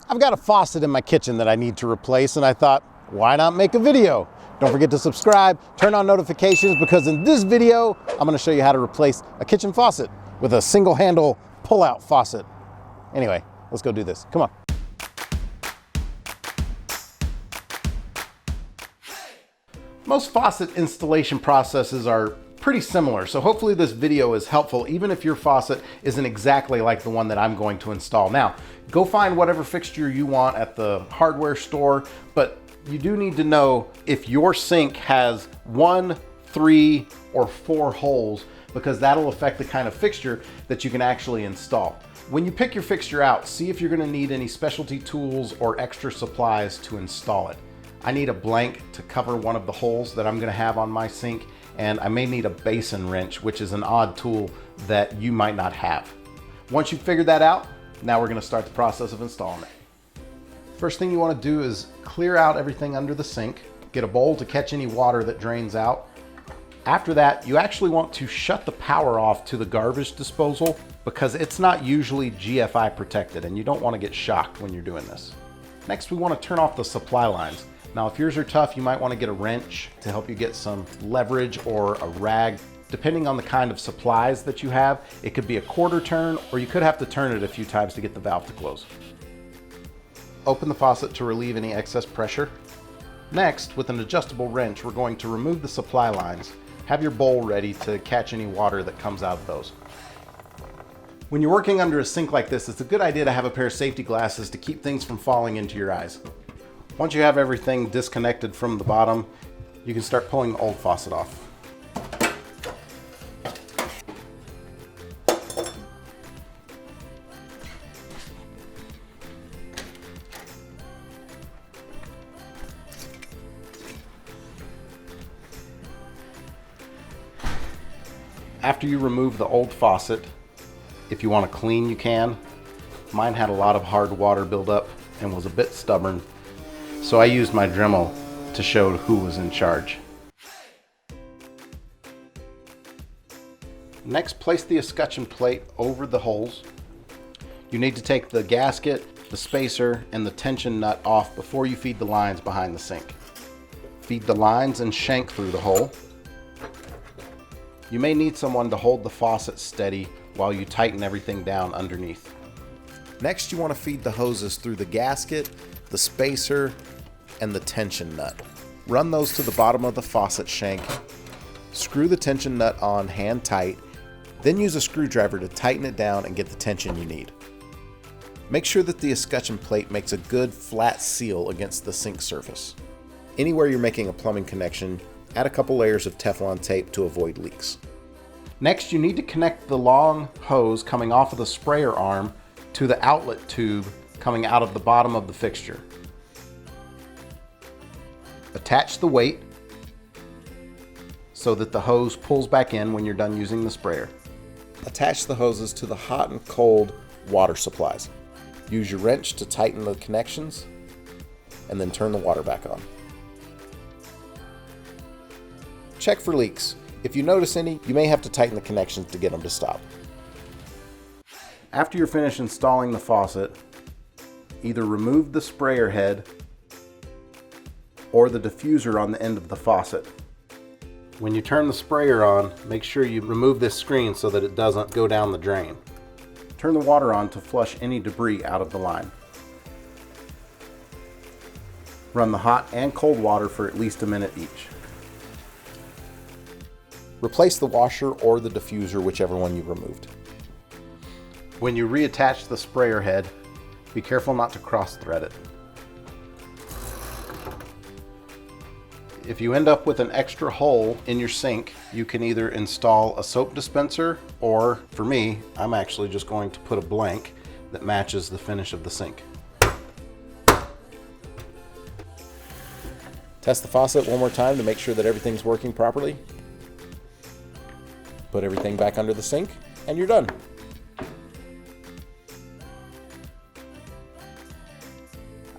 I've got a faucet in my kitchen that I need to replace, and I thought, why not make a video? Don't forget to subscribe, turn on notifications, because in this video, I'm gonna show you how to replace a kitchen faucet with a single handle pull-out faucet. Anyway, let's go do this. Come on. Most faucet installation processes are pretty similar, so hopefully this video is helpful even if your faucet isn't exactly like the one that I'm going to install. Now, go find whatever fixture you want at the hardware store, but you do need to know if your sink has 1, 3, or 4 holes, because that'll affect the kind of fixture that you can actually install. When you pick your fixture out, see if you're going to need any specialty tools or extra supplies to install it. I need a blank to cover one of the holes that I'm going to have on my sink, and I may need a basin wrench, which is an odd tool that you might not have. Once you've figured that out, now we're going to start the process of installing it. First thing you want to do is clear out everything under the sink. Get a bowl to catch any water that drains out. After that, you actually want to shut the power off to the garbage disposal, because it's not usually GFI protected and you don't want to get shocked when you're doing this. Next, we want to turn off the supply lines. Now, if yours are tough, you might want to get a wrench to help you get some leverage, or a rag. Depending on the kind of supplies that you have, it could be a quarter turn, or you could have to turn it a few times to get the valve to close. Open the faucet to relieve any excess pressure. Next, with an adjustable wrench, we're going to remove the supply lines. Have your bowl ready to catch any water that comes out of those. When you're working under a sink like this, it's a good idea to have a pair of safety glasses to keep things from falling into your eyes. Once you have everything disconnected from the bottom, you can start pulling the old faucet off. After you remove the old faucet, if you want to clean, you can. Mine had a lot of hard water buildup and was a bit stubborn, so I used my Dremel to show who was in charge. Next, place the escutcheon plate over the holes. You need to take the gasket, the spacer, and the tension nut off before you feed the lines behind the sink. Feed the lines and shank through the hole. You may need someone to hold the faucet steady while you tighten everything down underneath. Next, you want to feed the hoses through the gasket, the spacer, and the tension nut. Run those to the bottom of the faucet shank. Screw the tension nut on hand tight, then use a screwdriver to tighten it down and get the tension you need. Make sure that the escutcheon plate makes a good flat seal against the sink surface. Anywhere you're making a plumbing connection, add a couple layers of Teflon tape to avoid leaks. Next, you need to connect the long hose coming off of the sprayer arm to the outlet tube coming out of the bottom of the fixture. Attach the weight so that the hose pulls back in when you're done using the sprayer. Attach the hoses to the hot and cold water supplies. Use your wrench to tighten the connections, and then turn the water back on. Check for leaks. If you notice any, you may have to tighten the connections to get them to stop. After you're finished installing the faucet, either remove the sprayer head or the diffuser on the end of the faucet. When you turn the sprayer on, make sure you remove this screen so that it doesn't go down the drain. Turn the water on to flush any debris out of the line. Run the hot and cold water for at least a minute each. Replace the washer or the diffuser, whichever one you removed. When you reattach the sprayer head, be careful not to cross-thread it. If you end up with an extra hole in your sink, you can either install a soap dispenser, or for me, I'm actually just going to put a blank that matches the finish of the sink. Test the faucet one more time to make sure that everything's working properly. Put everything back under the sink, and you're done.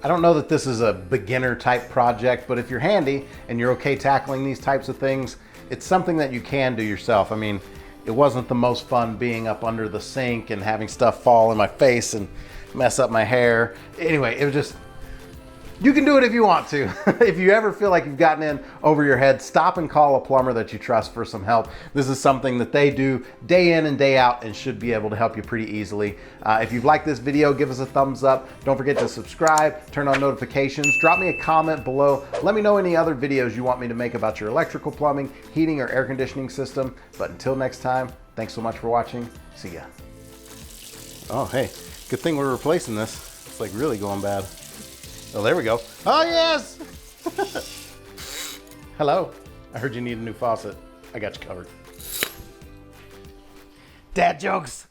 I don't know that this is a beginner type project, but if you're handy and you're okay tackling these types of things, it's something that you can do yourself. I mean, it wasn't the most fun being up under the sink and having stuff fall in my face and mess up my hair. Anyway, it was just, you can do it if you want to. If you ever feel like you've gotten in over your head, stop and call a plumber that you trust for some help. This is something that they do day in and day out and should be able to help you pretty easily. If you've liked this video, give us a thumbs up. Don't forget to subscribe, turn on notifications, drop me a comment below. Let me know any other videos you want me to make about your electrical, plumbing, heating, or air conditioning system. But until next time, thanks so much for watching. See ya. Oh, hey, good thing we're replacing this. It's like really going bad. Oh, there we go. Oh, yes! Hello. I heard you need a new faucet. I got you covered. Dad jokes.